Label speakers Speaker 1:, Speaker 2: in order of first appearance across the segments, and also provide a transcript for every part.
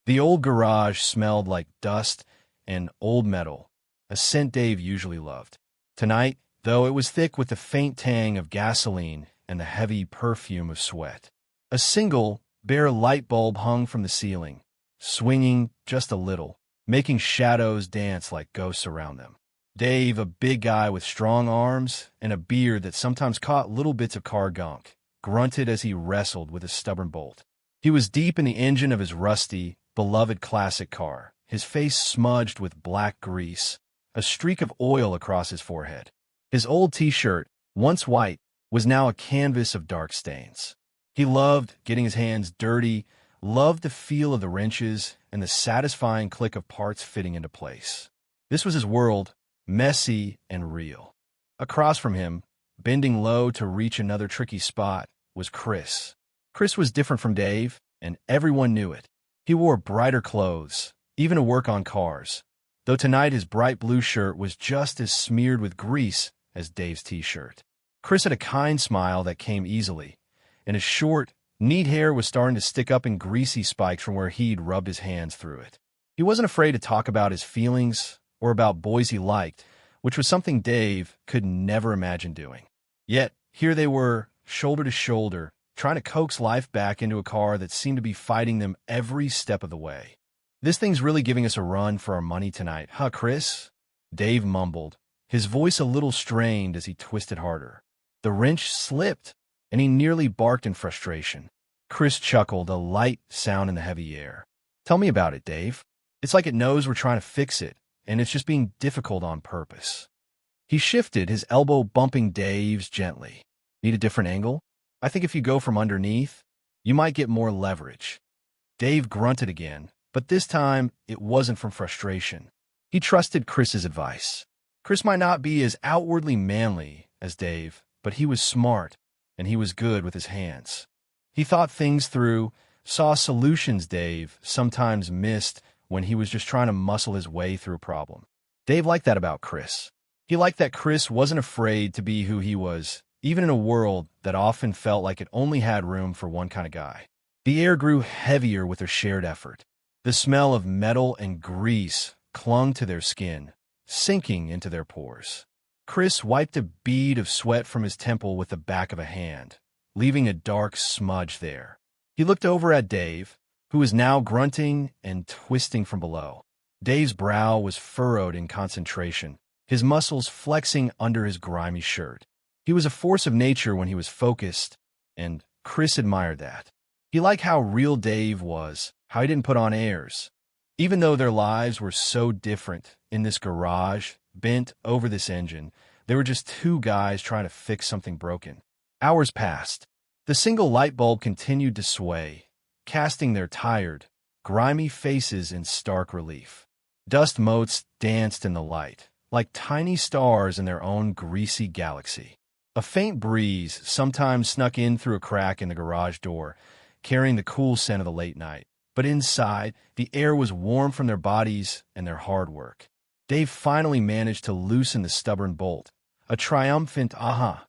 Speaker 1: The old garage smelled like dust and old metal, a scent Dave usually loved. Tonight, though, it was thick with the faint tang of gasoline and the heavy perfume of sweat. A single, bare light bulb hung from the ceiling, swinging just a little, making shadows dance like ghosts around them. Dave, a big guy with strong arms and a beard that sometimes caught little bits of car gunk, grunted as he wrestled with a stubborn bolt. He was deep in the engine of his rusty, beloved classic car, his face smudged with black grease, a streak of oil across his forehead. His old T-shirt, once white, was now a canvas of dark stains. He loved getting his hands dirty, loved the feel of the wrenches and the satisfying click of parts fitting into place. This was his world, messy and real. Across from him, bending low to reach another tricky spot, was Chris. Chris was different from Dave, and everyone knew it. He wore brighter clothes, even to work on cars, though tonight his bright blue shirt was just as smeared with grease as Dave's T-shirt. Chris had a kind smile that came easily, and his short, neat hair was starting to stick up in greasy spikes from where he'd rubbed his hands through it. He wasn't afraid to talk about his feelings or about boys he liked, which was something Dave could never imagine doing. Yet, here they were, shoulder to shoulder, trying to coax life back into a car that seemed to be fighting them every step of the way. "This thing's really giving us a run for our money tonight, huh, Chris?" Dave mumbled, his voice a little strained as he twisted harder. The wrench slipped, and he nearly barked in frustration. Chris chuckled, a light sound in the heavy air. "Tell me about it, Dave. It's like it knows we're trying to fix it, and it's just being difficult on purpose." He shifted, his elbow bumping Dave's gently. "Need a different angle? I think if you go from underneath, you might get more leverage." Dave grunted again, but this time it wasn't from frustration. He trusted Chris's advice. Chris might not be as outwardly manly as Dave, but he was smart, and he was good with his hands. He thought things through, saw solutions Dave sometimes missed when he was just trying to muscle his way through a problem. Dave liked that about Chris. He liked that Chris wasn't afraid to be who he was, even in a world that often felt like it only had room for one kind of guy. The air grew heavier with their shared effort. The smell of metal and grease clung to their skin, sinking into their pores. Chris wiped a bead of sweat from his temple with the back of a hand, leaving a dark smudge there. He looked over at Dave, who was now grunting and twisting from below. Dave's brow was furrowed in concentration, his muscles flexing under his grimy shirt. He was a force of nature when he was focused, and Chris admired that. He liked how real Dave was, how he didn't put on airs. Even though their lives were so different in this garage, bent over this engine, they were just two guys trying to fix something broken. Hours passed. The single light bulb continued to sway, casting their tired, grimy faces in stark relief. Dust motes danced in the light, like tiny stars in their own greasy galaxy. A faint breeze sometimes snuck in through a crack in the garage door, carrying the cool scent of the late night. But inside, the air was warm from their bodies and their hard work. Dave finally managed to loosen the stubborn bolt, a triumphant aha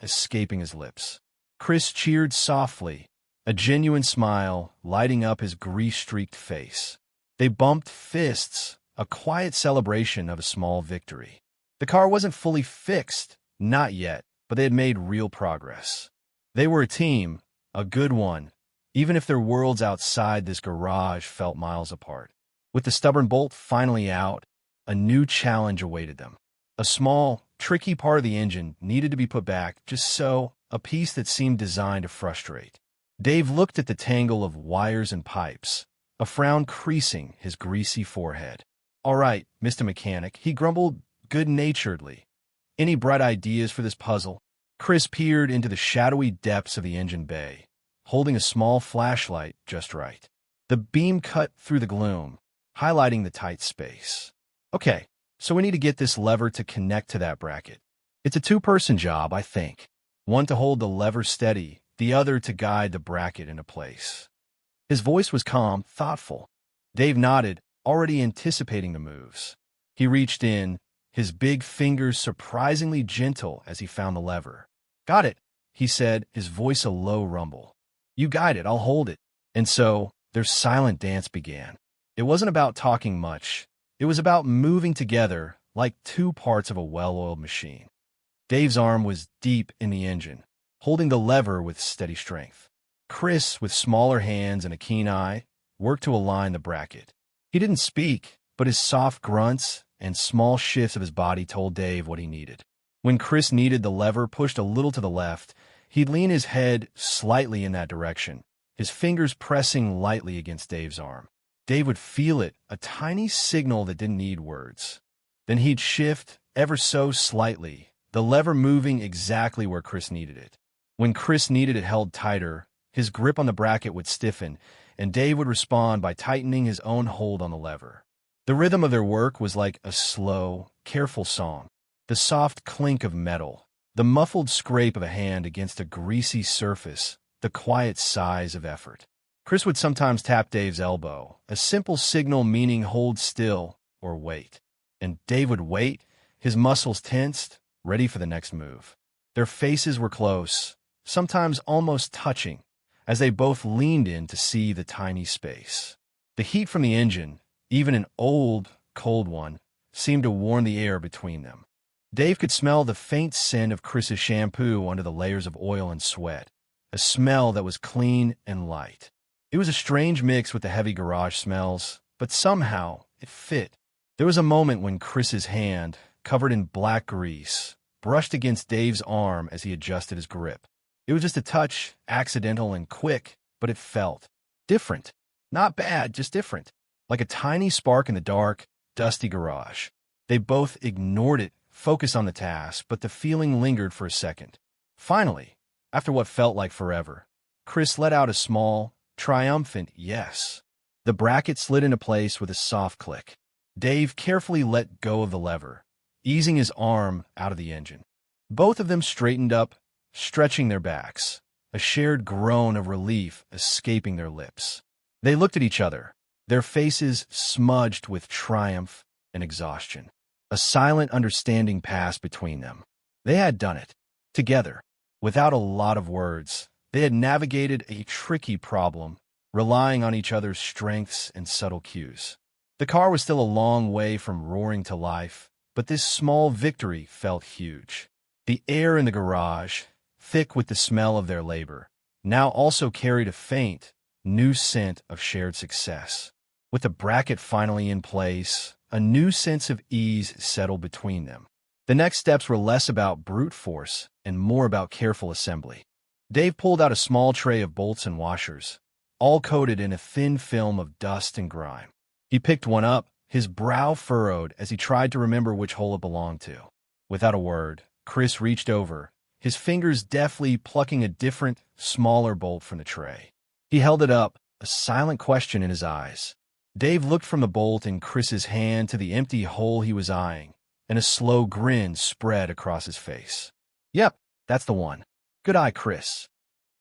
Speaker 1: escaping his lips. Chris cheered softly, a genuine smile lighting up his grease-streaked face. They bumped fists, a quiet celebration of a small victory. The car wasn't fully fixed, not yet, but they had made real progress. They were a team, a good one, even if their worlds outside this garage felt miles apart. With the stubborn bolt finally out, a new challenge awaited them. A small, tricky part of the engine needed to be put back, just so, a piece that seemed designed to frustrate. Dave looked at the tangle of wires and pipes, a frown creasing his greasy forehead. "All right, Mr. Mechanic," he grumbled good-naturedly. "Any bright ideas for this puzzle?" Chris peered into the shadowy depths of the engine bay, holding a small flashlight just right. The beam cut through the gloom, highlighting the tight space. "Okay, so we need to get this lever to connect to that bracket. It's a two-person job, I think. One to hold the lever steady, the other to guide the bracket into place." His voice was calm, thoughtful. Dave nodded, already anticipating the moves. He reached in, his big fingers surprisingly gentle as he found the lever. "Got it," he said, his voice a low rumble. "You guide it, I'll hold it." And so, their silent dance began. It wasn't about talking much. It was about moving together like two parts of a well-oiled machine. Dave's arm was deep in the engine, holding the lever with steady strength. Chris, with smaller hands and a keen eye, worked to align the bracket. He didn't speak, but his soft grunts and small shifts of his body told Dave what he needed. When Chris needed the lever pushed a little to the left, he'd lean his head slightly in that direction, his fingers pressing lightly against Dave's arm. Dave would feel it, a tiny signal that didn't need words. Then he'd shift ever so slightly, the lever moving exactly where Chris needed it. When Chris needed it held tighter, his grip on the bracket would stiffen, and Dave would respond by tightening his own hold on the lever. The rhythm of their work was like a slow, careful song. The soft clink of metal, the muffled scrape of a hand against a greasy surface, the quiet sighs of effort. Chris would sometimes tap Dave's elbow, a simple signal meaning hold still or wait. And Dave would wait, his muscles tensed, ready for the next move. Their faces were close, sometimes almost touching, as they both leaned in to see the tiny space. The heat from the engine, even an old, cold one, seemed to warm the air between them. Dave could smell the faint scent of Chris's shampoo under the layers of oil and sweat, a smell that was clean and light. It was a strange mix with the heavy garage smells, but somehow it fit. There was a moment when Chris's hand, covered in black grease, brushed against Dave's arm as he adjusted his grip. It was just a touch, accidental and quick, but it felt different. Not bad, just different. Like a tiny spark in the dark, dusty garage. They both ignored it, focused on the task, but the feeling lingered for a second. Finally, after what felt like forever, Chris let out a small, triumphant yes. The bracket slid into place with a soft click. Dave carefully let go of the lever, easing his arm out of the engine. Both of them straightened up, stretching their backs, a shared groan of relief escaping their lips. They looked at each other, their faces smudged with triumph and exhaustion. A silent understanding passed between them. They had done it. Together. Without a lot of words, they had navigated a tricky problem, relying on each other's strengths and subtle cues. The car was still a long way from roaring to life, but this small victory felt huge. The air in the garage, thick with the smell of their labor, now also carried a faint, new scent of shared success. With the bracket finally in place, a new sense of ease settled between them. The next steps were less about brute force and more about careful assembly. Dave pulled out a small tray of bolts and washers, all coated in a thin film of dust and grime. He picked one up, his brow furrowed as he tried to remember which hole it belonged to. Without a word, Chris reached over, his fingers deftly plucking a different, smaller bolt from the tray. He held it up, a silent question in his eyes. Dave looked from the bolt in Chris's hand to the empty hole he was eyeing, and a slow grin spread across his face. Yep, that's the one. Good eye, Chris.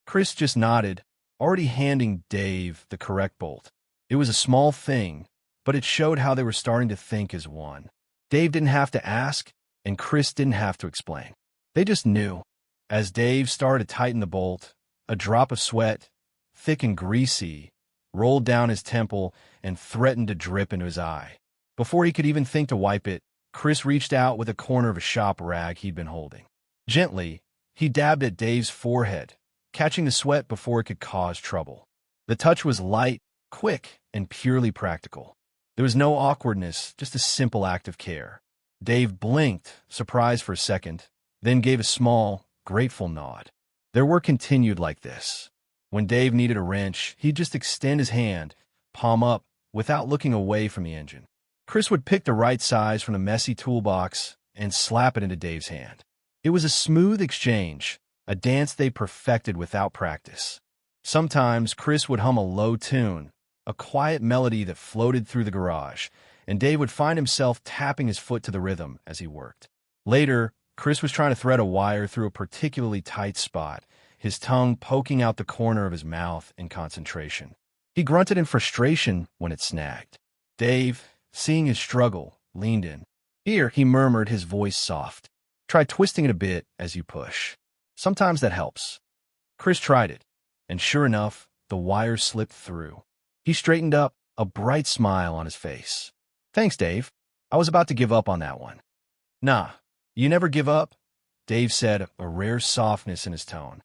Speaker 1: Chris just nodded, already handing Dave the correct bolt. It was a small thing, but it showed how they were starting to think as one. Dave didn't have to ask, and Chris didn't have to explain. They just knew. As Dave started to tighten the bolt, a drop of sweat, thick and greasy, rolled down his temple and threatened to drip into his eye. Before he could even think to wipe it, Chris reached out with a corner of a shop rag he'd been holding. Gently, he dabbed at Dave's forehead, catching the sweat before it could cause trouble. The touch was light, quick, and purely practical. There was no awkwardness, just a simple act of care. Dave blinked, surprised for a second, then gave a small, grateful nod. Their work continued like this. When Dave needed a wrench, he'd just extend his hand, palm up, without looking away from the engine. Chris would pick the right size from the messy toolbox and slap it into Dave's hand. It was a smooth exchange, a dance they perfected without practice. Sometimes Chris would hum a low tune, a quiet melody that floated through the garage, and Dave would find himself tapping his foot to the rhythm as he worked. Later, Chris was trying to thread a wire through a particularly tight spot, his tongue poking out the corner of his mouth in concentration. He grunted in frustration when it snagged. Dave, seeing his struggle, leaned in. Here, he murmured, his voice soft. Try twisting it a bit as you push. Sometimes that helps. Chris tried it, and sure enough, the wire slipped through. He straightened up, a bright smile on his face. "Thanks, Dave. I was about to give up on that one." "Nah, you never give up," Dave said, a rare softness in his tone.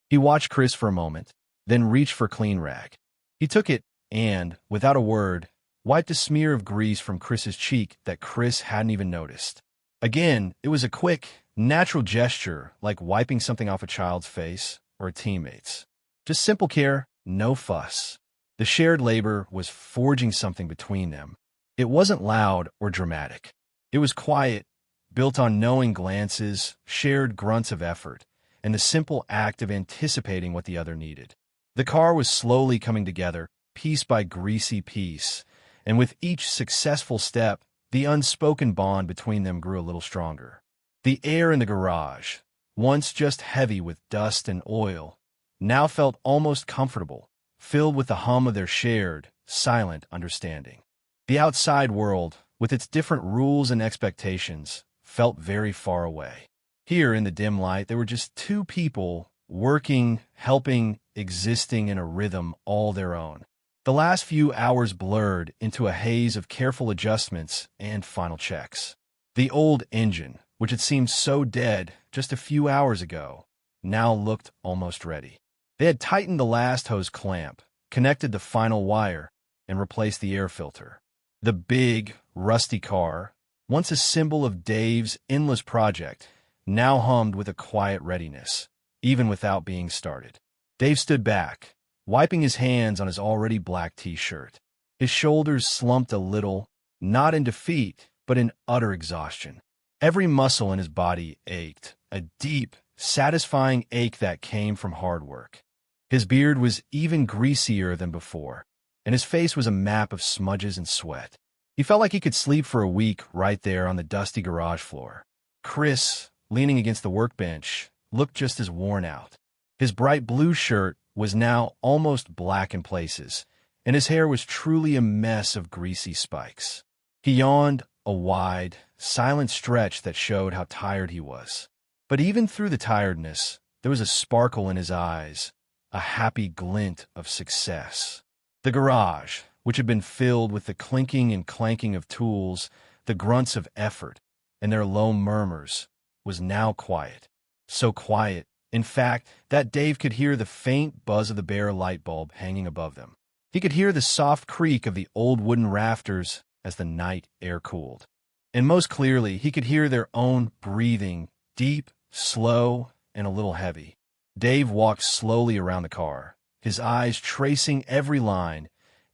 Speaker 1: He watched Chris for a moment, then reached for a clean rag. He took it and, without a word, wiped a smear of grease from Chris's cheek that Chris hadn't even noticed. Again, it was a quick, natural gesture, like wiping something off a child's face or a teammate's. Just simple care, no fuss. The shared labor was forging something between them. It wasn't loud or dramatic. It was quiet, built on knowing glances, shared grunts of effort, and the simple act of anticipating what the other needed. The car was slowly coming together, piece by greasy piece, and with each successful step, the unspoken bond between them grew a little stronger. The air in the garage, once just heavy with dust and oil, now felt almost comfortable, filled with the hum of their shared, silent understanding. The outside world, with its different rules and expectations, felt very far away. Here in the dim light, there were just two people working, helping, existing in a rhythm all their own. The last few hours blurred into a haze of careful adjustments and final checks. The old engine, which had seemed so dead just a few hours ago, now looked almost ready. They had tightened the last hose clamp, connected the final wire, and replaced the air filter. The big, rusty car, once a symbol of Dave's endless project, now hummed with a quiet readiness, even without being started. Dave stood back, wiping his hands on his already black t-shirt. His shoulders slumped a little, not in defeat, but in utter exhaustion. Every muscle in his body ached, a deep, satisfying ache that came from hard work. His beard was even greasier than before, and his face was a map of smudges and sweat. He felt like he could sleep for a week right there on the dusty garage floor. Chris, leaning against the workbench, looked just as worn out. His bright blue shirt was now almost black in places, and his hair was truly a mess of greasy spikes. He yawned, a wide, silent stretch that showed how tired he was. But even through the tiredness, there was a sparkle in his eyes, a happy glint of success. The garage, which had been filled with the clinking and clanking of tools, the grunts of effort, and their low murmurs, was now quiet. So quiet, in fact, that Dave could hear the faint buzz of the bare light bulb hanging above them. He could hear the soft creak of the old wooden rafters as the night air cooled. And most clearly, he could hear their own breathing, deep, slow, and a little heavy. Dave walked slowly around the car, his eyes tracing every line,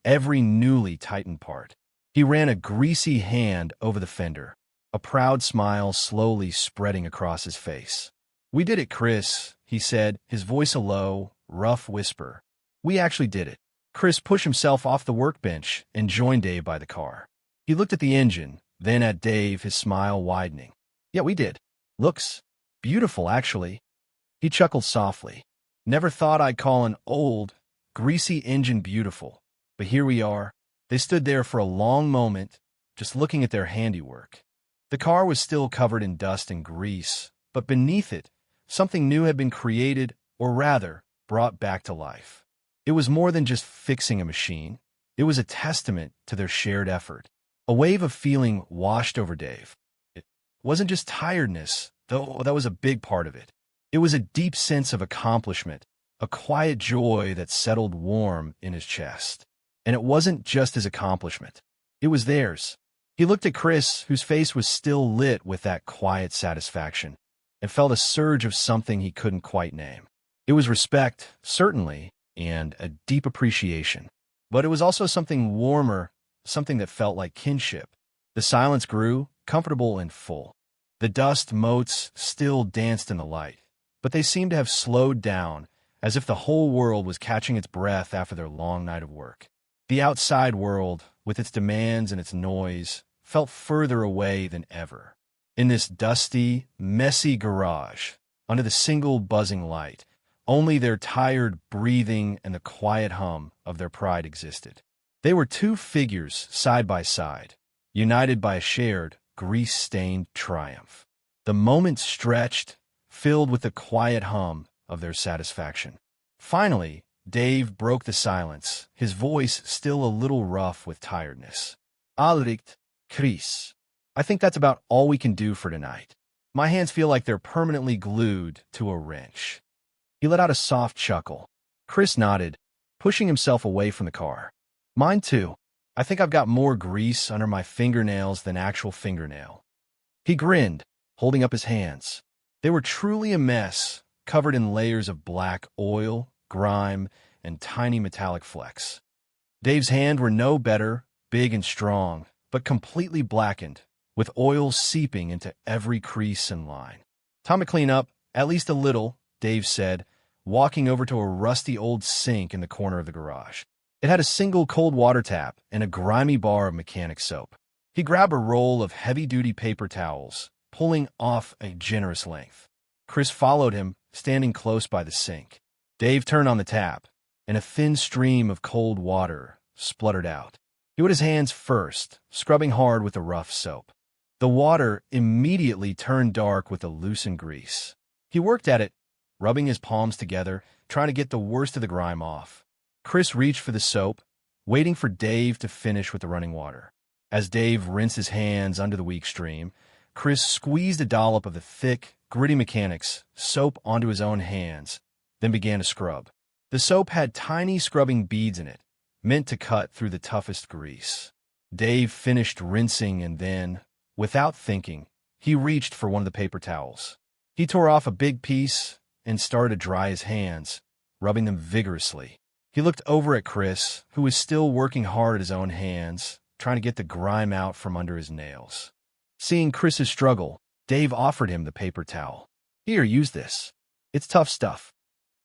Speaker 1: every newly tightened part. He ran a greasy hand over the fender, a proud smile slowly spreading across his face. "We did it, Chris," he said, his voice a low, rough whisper. "We actually did it." Chris pushed himself off the workbench and joined Dave by the car. He looked at the engine, then at Dave, his smile widening. "Yeah, we did. Looks beautiful, actually." He chuckled softly. "Never thought I'd call an old, greasy engine beautiful, but here we are." They stood there for a long moment, just looking at their handiwork. The car was still covered in dust and grease, but beneath it, something new had been created, or rather, brought back to life. It was more than just fixing a machine. It was a testament to their shared effort. A wave of feeling washed over Dave. It wasn't just tiredness, though that was a big part of it. It was a deep sense of accomplishment, a quiet joy that settled warm in his chest. And it wasn't just his accomplishment. It was theirs. He looked at Chris, whose face was still lit with that quiet satisfaction, and felt a surge of something he couldn't quite name. It was respect, certainly, and a deep appreciation. But it was also something warmer, something that felt like kinship. The silence grew, comfortable and full. The dust motes still danced in the light, but they seemed to have slowed down, as if the whole world was catching its breath after their long night of work. The outside world, with its demands and its noise, felt further away than ever. In this dusty, messy garage, under the single buzzing light, only their tired breathing and the quiet hum of their pride existed. They were two figures side by side, united by a shared, grease-stained triumph. The moment stretched, filled with the quiet hum of their satisfaction. Finally, Dave broke the silence, his voice still a little rough with tiredness. Alright, Chris. I think that's about all we can do for tonight. My hands feel like they're permanently glued to a wrench. He let out a soft chuckle. Chris nodded, pushing himself away from the car. Mine too. I think I've got more grease under my fingernails than actual fingernail. He grinned, holding up his hands. They were truly a mess, covered in layers of black oil, grime, and tiny metallic flecks. Dave's hands were no better, big and strong, but completely blackened, with oil seeping into every crease and line. Time to clean up, at least a little, Dave said, walking over to a rusty old sink in the corner of the garage. It had a single cold water tap and a grimy bar of mechanic soap. He grabbed a roll of heavy-duty paper towels, pulling off a generous length. Chris followed him, standing close by the sink. Dave turned on the tap, and a thin stream of cold water spluttered out. He wet his hands first, scrubbing hard with the rough soap. The water immediately turned dark with the loosened grease. He worked at it, rubbing his palms together, trying to get the worst of the grime off. Chris reached for the soap, waiting for Dave to finish with the running water. As Dave rinsed his hands under the weak stream, Chris squeezed a dollop of the thick, gritty mechanics soap onto his own hands, then began to scrub. The soap had tiny scrubbing beads in it, meant to cut through the toughest grease. Dave finished rinsing and then, without thinking, he reached for one of the paper towels. He tore off a big piece and started to dry his hands, rubbing them vigorously. He looked over at Chris, who was still working hard at his own hands, trying to get the grime out from under his nails. Seeing Chris's struggle, Dave offered him the paper towel. Here, use this. It's tough stuff.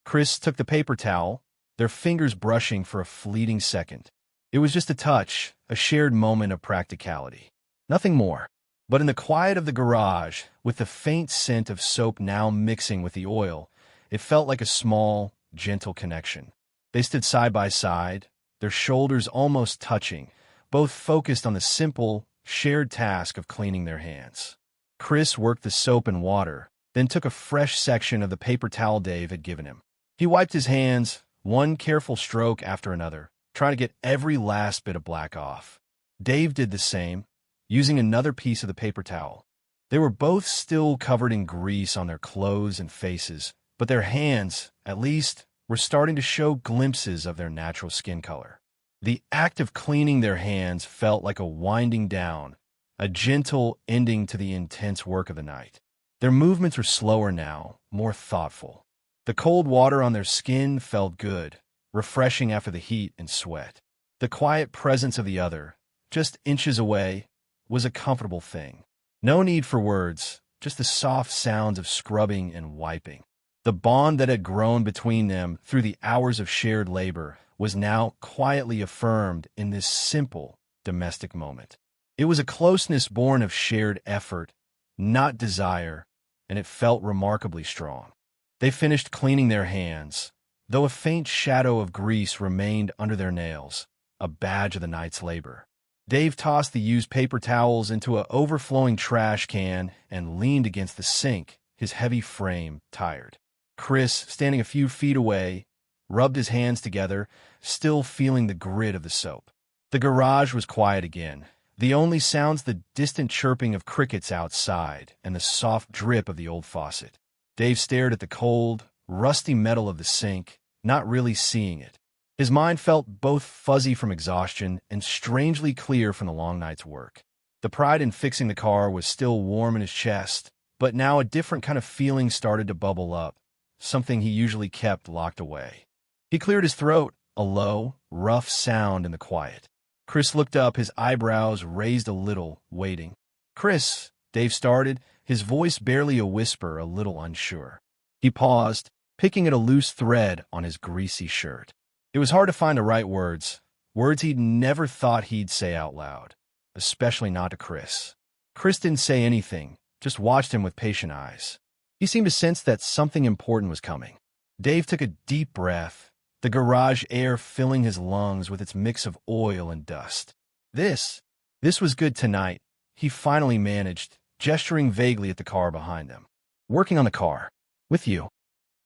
Speaker 1: Chris took the paper towel, their fingers brushing for a fleeting second. It was just a touch, a shared moment of practicality. Nothing more. But in the quiet of the garage, with the faint scent of soap now mixing with the oil, it felt like a small, gentle connection. They stood side by side, their shoulders almost touching, both focused on the simple, shared task of cleaning their hands. Chris worked the soap and water, then took a fresh section of the paper towel Dave had given him. He wiped his hands, one careful stroke after another, trying to get every last bit of black off. Dave did the same, using another piece of the paper towel. They were both still covered in grease on their clothes and faces, but their hands, at least, were starting to show glimpses of their natural skin color. The act of cleaning their hands felt like a winding down, a gentle ending to the intense work of the night. Their movements were slower now, more thoughtful. The cold water on their skin felt good, refreshing after the heat and sweat. The quiet presence of the other, just inches away, was a comfortable thing. No need for words, just the soft sounds of scrubbing and wiping. The bond that had grown between them through the hours of shared labor was now quietly affirmed in this simple, domestic moment. It was a closeness born of shared effort, not desire, and it felt remarkably strong. They finished cleaning their hands, though a faint shadow of grease remained under their nails, a badge of the night's labor. Dave tossed the used paper towels into an overflowing trash can and leaned against the sink, his heavy frame tired. Chris, standing a few feet away, rubbed his hands together, still feeling the grit of the soap. The garage was quiet again. The only sounds the distant chirping of crickets outside and the soft drip of the old faucet. Dave stared at the cold, rusty metal of the sink, not really seeing it. His mind felt both fuzzy from exhaustion and strangely clear from the long night's work. The pride in fixing the car was still warm in his chest, but now a different kind of feeling started to bubble up, something he usually kept locked away. He cleared his throat, a low, rough sound in the quiet. Chris looked up, his eyebrows raised a little, waiting. "Chris," Dave started, his voice barely a whisper, a little unsure. He paused, picking at a loose thread on his greasy shirt. It was hard to find the right words he'd never thought he'd say out loud, especially not to Chris. Chris didn't say anything, just watched him with patient eyes. He seemed to sense that something important was coming. Dave took a deep breath, the garage air filling his lungs with its mix of oil and dust. This was good tonight, he finally managed, gesturing vaguely at the car behind them. "Working on the car. With you."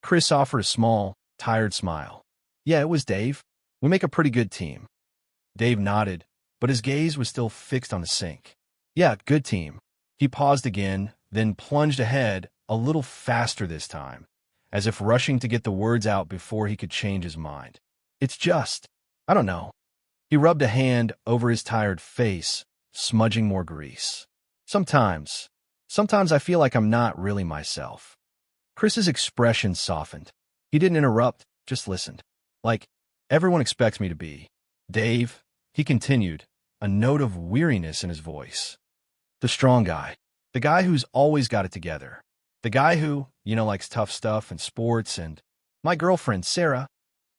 Speaker 1: Chris offered a small, tired smile. Yeah, it was Dave. We make a pretty good team. Dave nodded, but his gaze was still fixed on the sink. Yeah, good team. He paused again, then plunged ahead, a little faster this time, as if rushing to get the words out before he could change his mind. It's just, I don't know. He rubbed a hand over his tired face, smudging more grease. Sometimes I feel like I'm not really myself. Chris's expression softened. He didn't interrupt, just listened. Like, everyone expects me to be. Dave, he continued, a note of weariness in his voice. The strong guy. The guy who's always got it together. The guy who, likes tough stuff and sports and my girlfriend, Sarah.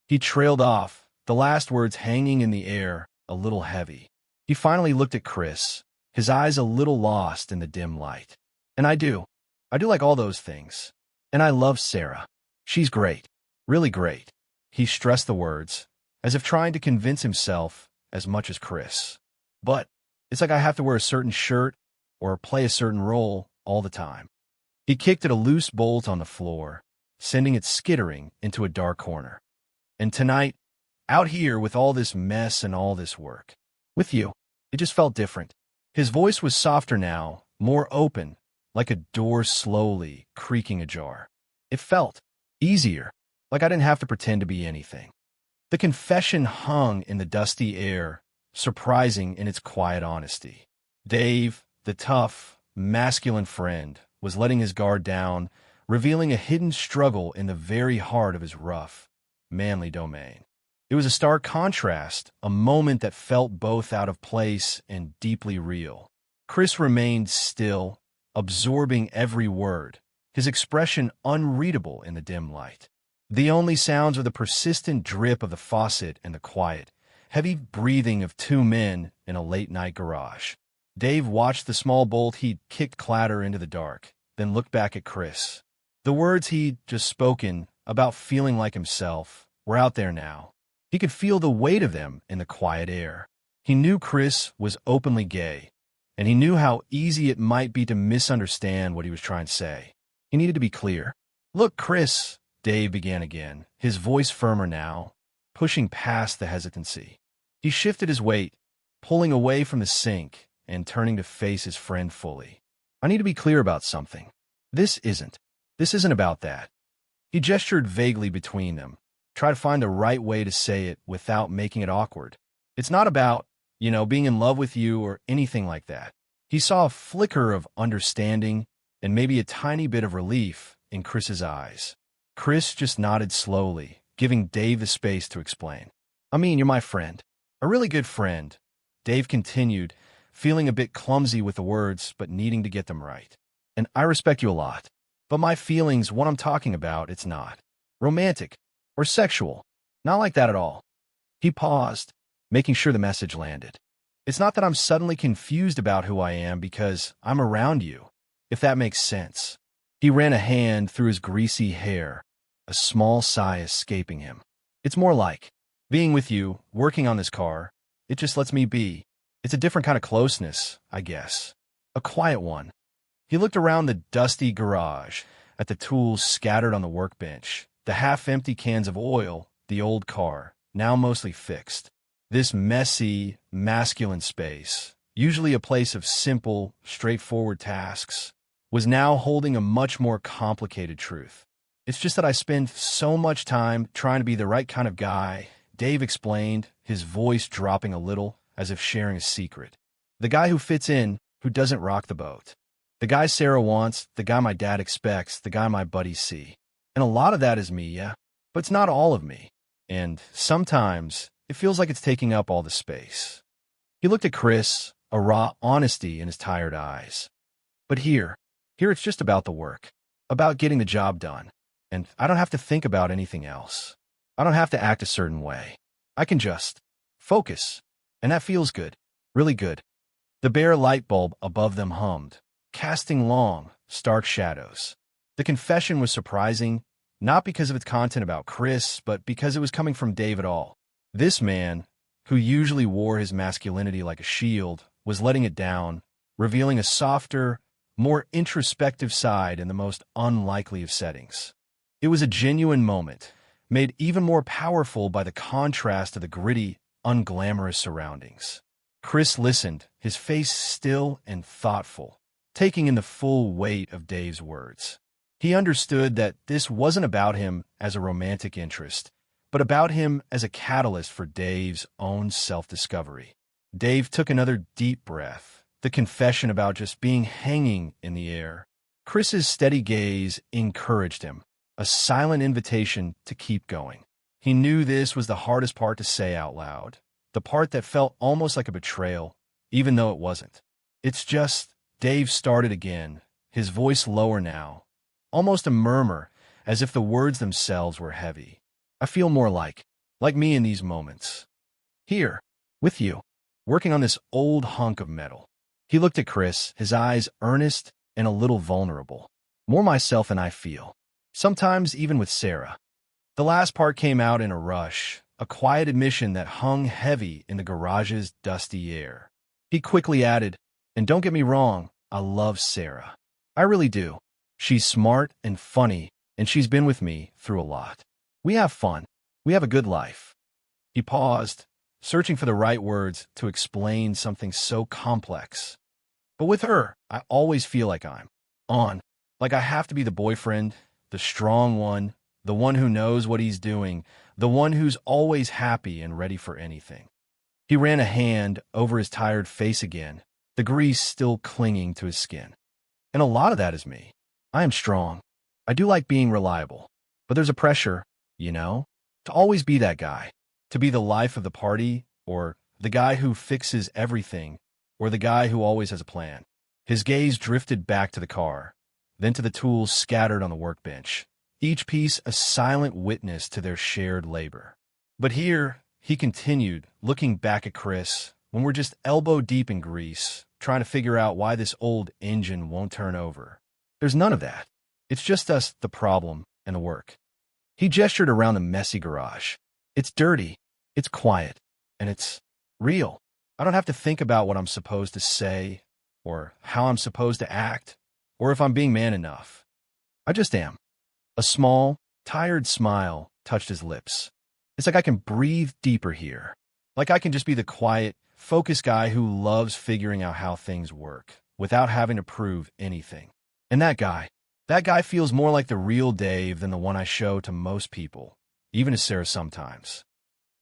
Speaker 1: He trailed off, the last words hanging in the air, a little heavy. He finally looked at Chris, his eyes a little lost in the dim light. And I do like all those things. And I love Sarah. She's great. Really great. He stressed the words, as if trying to convince himself as much as Chris. But it's like I have to wear a certain shirt or play a certain role all the time. He kicked at a loose bolt on the floor, sending it skittering into a dark corner. And tonight, out here with all this mess and all this work, with you, it just felt different. His voice was softer now, more open, like a door slowly creaking ajar. It felt easier, like I didn't have to pretend to be anything. The confession hung in the dusty air, surprising in its quiet honesty. Dave, the tough, masculine friend, was letting his guard down, revealing a hidden struggle in the very heart of his rough, manly domain. It was a stark contrast, a moment that felt both out of place and deeply real. Chris remained still, absorbing every word, his expression unreadable in the dim light. The only sounds were the persistent drip of the faucet and the quiet, heavy breathing of two men in a late-night garage. Dave watched the small bolt he'd kicked clatter into the dark, then looked back at Chris. The words he'd just spoken about feeling like himself were out there now. He could feel the weight of them in the quiet air. He knew Chris was openly gay, and he knew how easy it might be to misunderstand what he was trying to say. He needed to be clear. Look, Chris, Dave began again, his voice firmer now, pushing past the hesitancy. He shifted his weight, pulling away from the sink and turning to face his friend fully. I need to be clear about something. This isn't about that. He gestured vaguely between them, tried to find the right way to say it without making it awkward. It's not about, being in love with you or anything like that. He saw a flicker of understanding and maybe a tiny bit of relief in Chris's eyes. Chris just nodded slowly, giving Dave the space to explain. I mean, you're my friend. A really good friend. Dave continued, feeling a bit clumsy with the words, but needing to get them right. And I respect you a lot. But my feelings, what I'm talking about, it's not romantic or sexual. Not like that at all. He paused, making sure the message landed. It's not that I'm suddenly confused about who I am because I'm around you, if that makes sense. He ran a hand through his greasy hair, a small sigh escaping him. It's more like being with you, working on this car. It just lets me be. It's a different kind of closeness, I guess. A quiet one. He looked around the dusty garage, at the tools scattered on the workbench, the half-empty cans of oil, the old car, now mostly fixed. This messy, masculine space, usually a place of simple, straightforward tasks, was now holding a much more complicated truth. It's just that I spend so much time trying to be the right kind of guy, Dave explained, his voice dropping a little, as if sharing a secret. The guy who fits in, who doesn't rock the boat. The guy Sarah wants, the guy my dad expects, the guy my buddies see. And a lot of that is me, yeah, but it's not all of me. And sometimes it feels like it's taking up all the space. He looked at Chris, a raw honesty in his tired eyes. But here it's just about the work, about getting the job done. And I don't have to think about anything else. I don't have to act a certain way. I can just focus. And that feels good, really good. The bare light bulb above them hummed, casting long, stark shadows. The confession was surprising, not because of its content about Chris, but because it was coming from Dave at all. This man, who usually wore his masculinity like a shield, was letting it down, revealing a softer, more introspective side in the most unlikely of settings. It was a genuine moment, made even more powerful by the contrast of the gritty, unglamorous surroundings. Chris listened, his face still and thoughtful, taking in the full weight of Dave's words. He understood that this wasn't about him as a romantic interest, but about him as a catalyst for Dave's own self-discovery. Dave took another deep breath, the confession about just being hanging in the air. Chris's steady gaze encouraged him, a silent invitation to keep going. He knew this was the hardest part to say out loud, the part that felt almost like a betrayal, even though it wasn't. It's just, Dave started again, his voice lower now, almost a murmur, as if the words themselves were heavy. I feel more like me in these moments. Here, with you, working on this old hunk of metal. He looked at Chris, his eyes earnest and a little vulnerable. More myself than I feel. Sometimes even with Sarah. The last part came out in a rush, a quiet admission that hung heavy in the garage's dusty air. He quickly added, and don't get me wrong, I love Sarah. I really do. She's smart and funny, and she's been with me through a lot. We have fun. We have a good life. He paused, searching for the right words to explain something so complex. But with her, I always feel like I'm on. Like I have to be the boyfriend, the strong one, the one who knows what he's doing, the one who's always happy and ready for anything. He ran a hand over his tired face again, the grease still clinging to his skin. And a lot of that is me. I am strong. I do like being reliable. But there's a pressure, to always be that guy, to be the life of the party, or the guy who fixes everything, or the guy who always has a plan. His gaze drifted back to the car, then to the tools scattered on the workbench, each piece a silent witness to their shared labor. But here, he continued, looking back at Chris, when we're just elbow deep in grease, trying to figure out why this old engine won't turn over. There's none of that. It's just us, the problem, and the work. He gestured around the messy garage. It's dirty, it's quiet, and it's real. I don't have to think about what I'm supposed to say, or how I'm supposed to act, or if I'm being man enough. I just am. A small, tired smile touched his lips. It's like I can breathe deeper here. Like I can just be the quiet, focused guy who loves figuring out how things work, without having to prove anything. And that guy feels more like the real Dave than the one I show to most people, even to Sarah sometimes.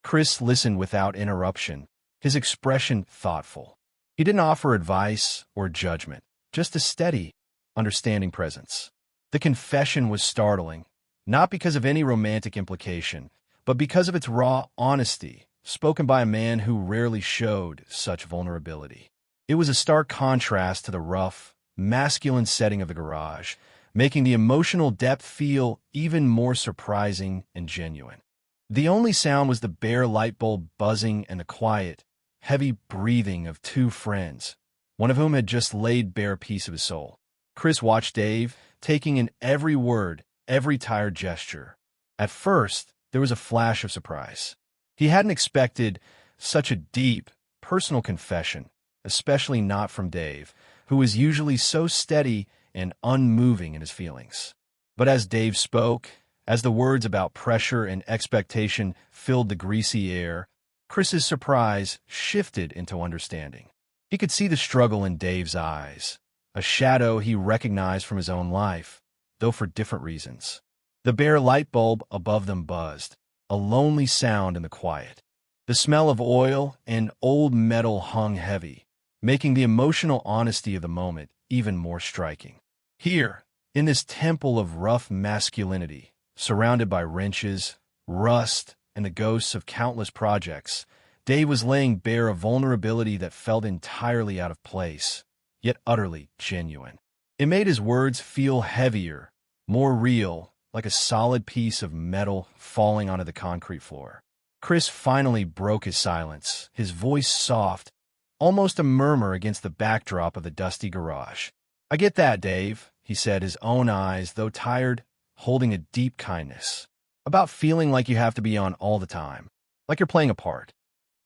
Speaker 1: Chris listened without interruption, his expression thoughtful. He didn't offer advice or judgment, just a steady, understanding presence. The confession was startling, not because of any romantic implication, but because of its raw honesty, spoken by a man who rarely showed such vulnerability. It was a stark contrast to the rough, masculine setting of the garage, making the emotional depth feel even more surprising and genuine. The only sound was the bare light bulb buzzing and the quiet, heavy breathing of two friends, one of whom had just laid bare a piece of his soul. Chris watched Dave, taking in every word, every tired gesture. At first, there was a flash of surprise. He hadn't expected such a deep, personal confession, especially not from Dave, who was usually so steady and unmoving in his feelings. But as Dave spoke, as the words about pressure and expectation filled the greasy air, Chris's surprise shifted into understanding. He could see the struggle in Dave's eyes, a shadow he recognized from his own life, though for different reasons. The bare light bulb above them buzzed, a lonely sound in the quiet. The smell of oil and old metal hung heavy, making the emotional honesty of the moment even more striking. Here, in this temple of rough masculinity, surrounded by wrenches, rust, and the ghosts of countless projects, Dave was laying bare a vulnerability that felt entirely out of place, yet utterly genuine. It made his words feel heavier, more real, like a solid piece of metal falling onto the concrete floor. Chris finally broke his silence, his voice soft, almost a murmur against the backdrop of the dusty garage. I get that, Dave, he said, his own eyes, though tired, holding a deep kindness. About feeling like you have to be on all the time, like you're playing a part.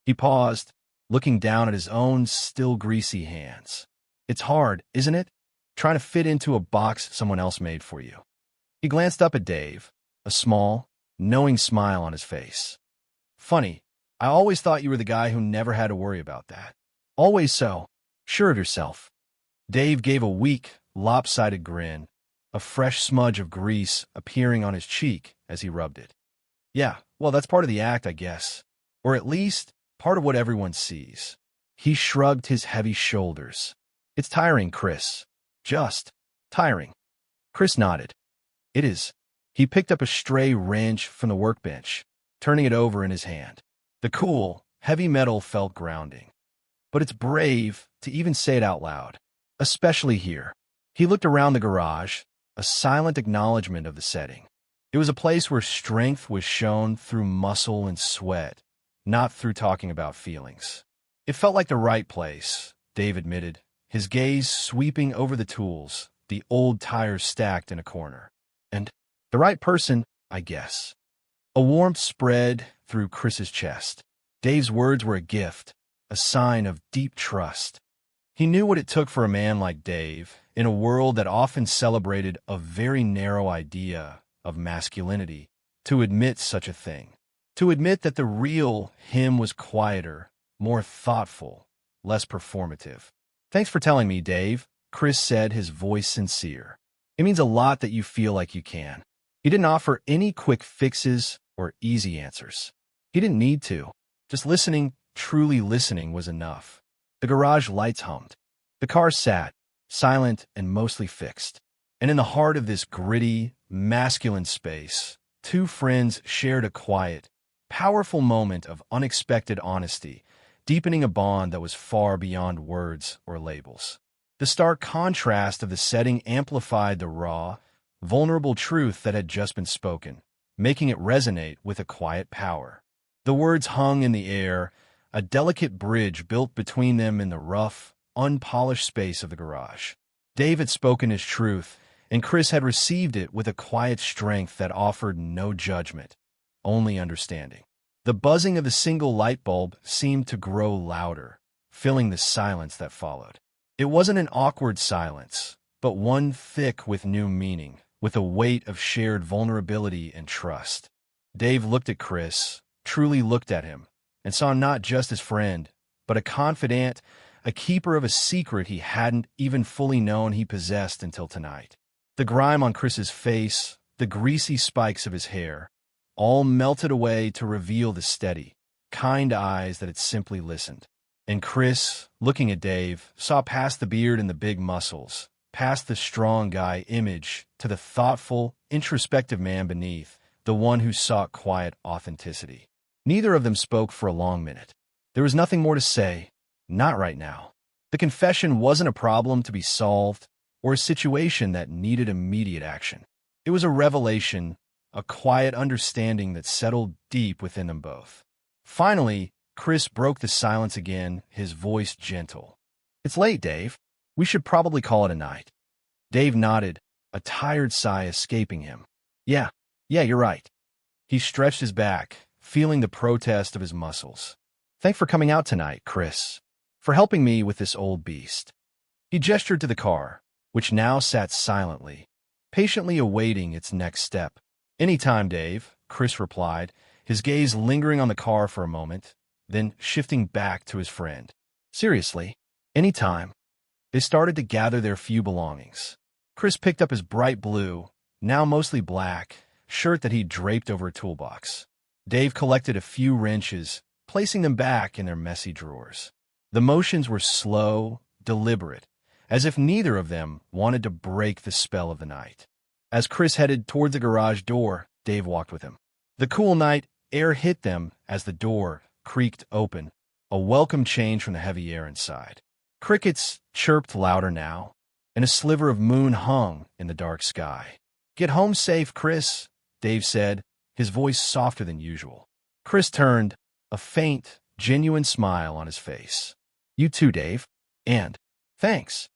Speaker 1: He paused, looking down at his own still greasy hands. It's hard, isn't it? Trying to fit into a box someone else made for you. He glanced up at Dave, a small, knowing smile on his face. Funny, I always thought you were the guy who never had to worry about that. Always so, sure of yourself. Dave gave a weak, lopsided grin, a fresh smudge of grease appearing on his cheek as he rubbed it. Yeah, well, that's part of the act, I guess. Or at least, part of what everyone sees. He shrugged his heavy shoulders. It's tiring, Chris. Just tiring. Chris nodded. It is. He picked up a stray wrench from the workbench, turning it over in his hand. The cool, heavy metal felt grounding. But it's brave to even say it out loud, especially here. He looked around the garage, a silent acknowledgement of the setting. It was a place where strength was shown through muscle and sweat, not through talking about feelings. It felt like the right place, Dave admitted, his gaze sweeping over the tools, the old tires stacked in a corner. And the right person, I guess. A warmth spread through Chris's chest. Dave's words were a gift, a sign of deep trust. He knew what it took for a man like Dave, in a world that often celebrated a very narrow idea of masculinity, to admit such a thing. To admit that the real him was quieter, more thoughtful, less performative. Thanks for telling me, Dave, Chris said, his voice sincere. It means a lot that you feel like you can. He didn't offer any quick fixes or easy answers. He didn't need to. Just listening, truly listening, was enough. The garage lights hummed. The car sat, silent and mostly fixed. And in the heart of this gritty, masculine space, two friends shared a quiet, powerful moment of unexpected honesty, deepening a bond that was far beyond words or labels. The stark contrast of the setting amplified the raw, vulnerable truth that had just been spoken, making it resonate with a quiet power. The words hung in the air, a delicate bridge built between them in the rough, unpolished space of the garage. Dave had spoken his truth, and Chris had received it with a quiet strength that offered no judgment, only understanding. The buzzing of the single light bulb seemed to grow louder, filling the silence that followed. It wasn't an awkward silence, but one thick with new meaning, with a weight of shared vulnerability and trust. Dave looked at Chris, truly looked at him, and saw not just his friend, but a confidant, a keeper of a secret he hadn't even fully known he possessed until tonight. The grime on Chris's face, the greasy spikes of his hair, all melted away to reveal the steady, kind eyes that had simply listened. And Chris, looking at Dave, saw past the beard and the big muscles, past the strong guy image, to the thoughtful, introspective man beneath, the one who sought quiet authenticity. Neither of them spoke for a long minute. There was nothing more to say, not right now. The confession wasn't a problem to be solved, or a situation that needed immediate action. It was a revelation, a quiet understanding that settled deep within them both. Finally, Chris broke the silence again, his voice gentle. It's late, Dave. We should probably call it a night. Dave nodded, a tired sigh escaping him. Yeah, you're right. He stretched his back, feeling the protest of his muscles. Thanks for coming out tonight, Chris. For helping me with this old beast. He gestured to the car, which now sat silently, patiently awaiting its next step. Any time, Dave, Chris replied, his gaze lingering on the car for a moment, then shifting back to his friend. Seriously, any time. They started to gather their few belongings. Chris picked up his bright blue, now mostly black, shirt that he'd draped over a toolbox. Dave collected a few wrenches, placing them back in their messy drawers. The motions were slow, deliberate, as if neither of them wanted to break the spell of the night. As Chris headed toward the garage door, Dave walked with him. The cool night air hit them as the door creaked open, a welcome change from the heavy air inside. Crickets chirped louder now, and a sliver of moon hung in the dark sky. Get home safe, Chris, Dave said, his voice softer than usual. Chris turned, a faint, genuine smile on his face. You too, Dave. And thanks.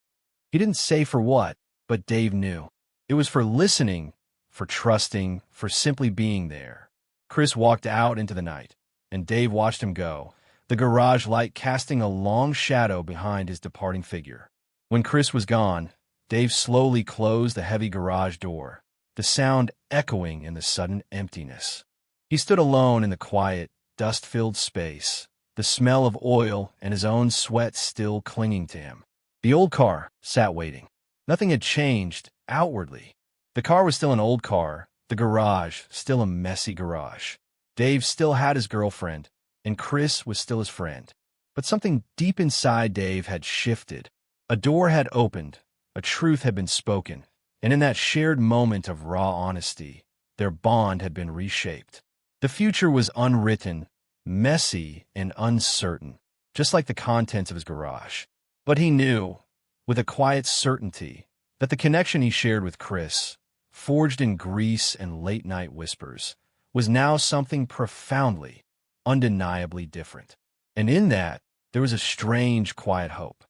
Speaker 1: He didn't say for what, but Dave knew. It was for listening, for trusting, for simply being there. Chris walked out into the night, and Dave watched him go, the garage light casting a long shadow behind his departing figure. When Chris was gone, Dave slowly closed the heavy garage door, the sound echoing in the sudden emptiness. He stood alone in the quiet, dust-filled space, the smell of oil and his own sweat still clinging to him. The old car sat waiting. Nothing had changed outwardly. The car was still an old car, the garage still a messy garage. Dave still had his girlfriend, and Chris was still his friend. But something deep inside Dave had shifted. A door had opened, a truth had been spoken, and in that shared moment of raw honesty, their bond had been reshaped. The future was unwritten, messy, and uncertain, just like the contents of his garage. But he knew, with a quiet certainty, that the connection he shared with Chris, forged in grease and late-night whispers, was now something profoundly, undeniably different. And in that, there was a strange, quiet hope.